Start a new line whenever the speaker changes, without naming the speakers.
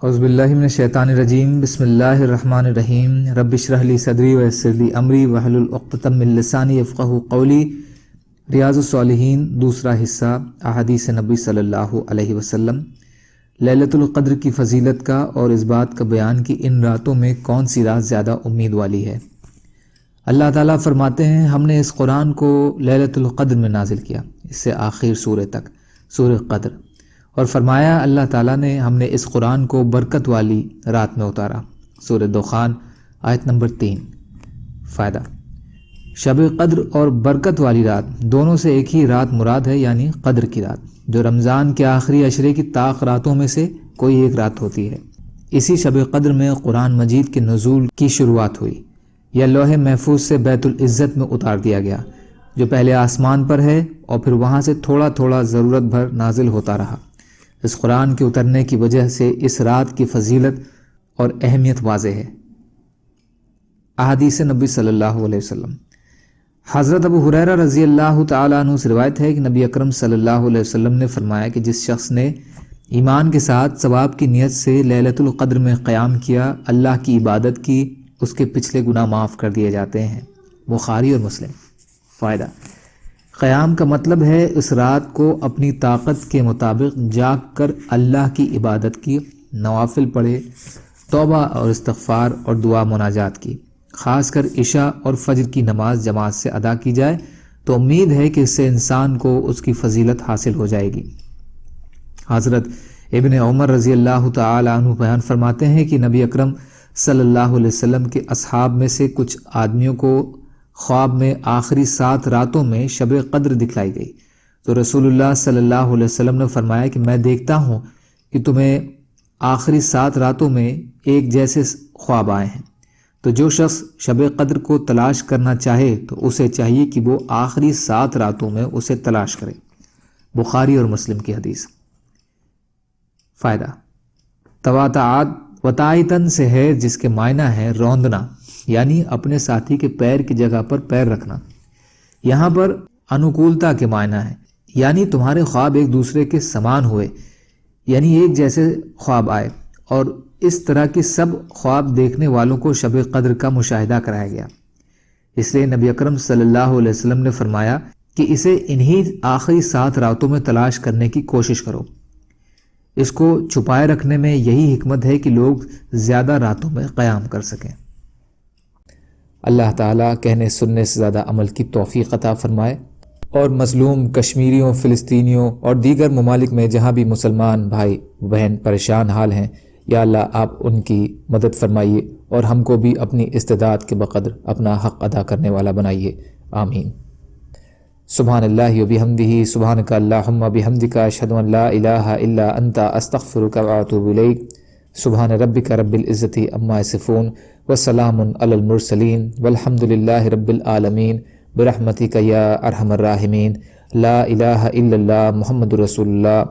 اعوذ باللہ من الشیطان الرجیم بسم اللہ الرحمن الرحیم رب اشرح لی صدری ویسر لی امری واحلل عقدۃ من لسانی یفقہوا قولی۔ ریاض الصالحین دوسرا حصہ، احادیث نبی صلی اللہ علیہ وسلم۔ لیلۃ القدر کی فضیلت کا اور اس بات کا بیان کہ ان راتوں میں کون سی رات زیادہ امید والی ہے۔ اللہ تعالیٰ فرماتے ہیں، ہم نے اس قرآن کو لیلۃ القدر میں نازل کیا، اس سے آخر سورہ تک، سورہ قدر، اور فرمایا اللہ تعالیٰ نے ہم نے اس قرآن کو برکت والی رات میں اتارا، سورہ دخان آیت نمبر 3۔ فائدہ: شب قدر اور برکت والی رات دونوں سے ایک ہی رات مراد ہے، یعنی قدر کی رات، جو رمضان کے آخری عشرے کی طاق راتوں میں سے کوئی ایک رات ہوتی ہے۔ اسی شب قدر میں قرآن مجید کے نزول کی شروعات ہوئی، یا لوح محفوظ سے بیت العزت میں اتار دیا گیا، جو پہلے آسمان پر ہے اور پھر وہاں سے تھوڑا تھوڑا ضرورت بھر نازل ہوتا رہا۔ اس قرآن کے اترنے کی وجہ سے اس رات کی فضیلت اور اہمیت واضح ہے۔ احادیث نبی صلی اللہ علیہ وسلم۔ حضرت ابو ہریرہ رضی اللہ تعالیٰ عنہ سے روایت ہے کہ نبی اکرم صلی اللہ علیہ وسلم نے فرمایا کہ جس شخص نے ایمان کے ساتھ ثواب کی نیت سے لیلۃ القدر میں قیام کیا، اللہ کی عبادت کی، اس کے پچھلے گناہ معاف کر دیے جاتے ہیں۔ بخاری اور مسلم۔ فائدہ: قیام کا مطلب ہے اس رات کو اپنی طاقت کے مطابق جاگ کر اللہ کی عبادت کی، نوافل پڑھے، توبہ اور استغفار اور دعا مناجات کی، خاص کر عشاء اور فجر کی نماز جماعت سے ادا کی جائے تو امید ہے کہ اس سے انسان کو اس کی فضیلت حاصل ہو جائے گی۔ حضرت ابن عمر رضی اللہ تعالی عنہ بیان فرماتے ہیں کہ نبی اکرم صلی اللہ علیہ وسلم کے اصحاب میں سے کچھ آدمیوں کو خواب میں آخری 7 راتوں میں شب قدر دکھلائی گئی، تو رسول اللہ صلی اللہ علیہ وسلم نے فرمایا کہ میں دیکھتا ہوں کہ تمہیں آخری 7 راتوں میں ایک جیسے خواب آئے ہیں، تو جو شخص شب قدر کو تلاش کرنا چاہے تو اسے چاہیے کہ وہ آخری 7 راتوں میں اسے تلاش کرے۔ بخاری اور مسلم کی حدیث۔ فائدہ: وطائتن سے ہے جس کے معنی ہے روندنا، یعنی اپنے ساتھی کے پیر کی جگہ پر پیر رکھنا۔ یہاں پر انوکولتا کے معنی ہے، یعنی تمہارے خواب ایک دوسرے کے سمان ہوئے، یعنی ایک جیسے خواب آئے، اور اس طرح کی سب خواب دیکھنے والوں کو شب قدر کا مشاہدہ کرایا گیا۔ اس لیے نبی اکرم صلی اللہ علیہ وسلم نے فرمایا کہ اسے انہی آخری 7 راتوں میں تلاش کرنے کی کوشش کرو۔ اس کو چھپائے رکھنے میں یہی حکمت ہے کہ لوگ زیادہ راتوں میں قیام کر سکیں۔ اللہ تعالیٰ کہنے سننے سے زیادہ عمل کی توفیق عطا فرمائے، اور مظلوم کشمیریوں، فلسطینیوں اور دیگر ممالک میں جہاں بھی مسلمان بھائی بہن پریشان حال ہیں، یا اللہ آپ ان کی مدد فرمائیے اور ہم کو بھی اپنی استعداد کے بقدر اپنا حق ادا کرنے والا بنائیے، آمین۔ سبحان اللہ و بحمدہ، سبحانک اللہم بحمدک، اشہد ان لا الہ الا انت، استغفرک و اتوب الیک۔ سبحان ربک رب العزت عما یصفون، وسلام علی المرسلین، والحمد للہ رب العالمین، برحمتک یا ارحم الراحمین۔ لا الہ الا اللہ محمد رسول اللہ۔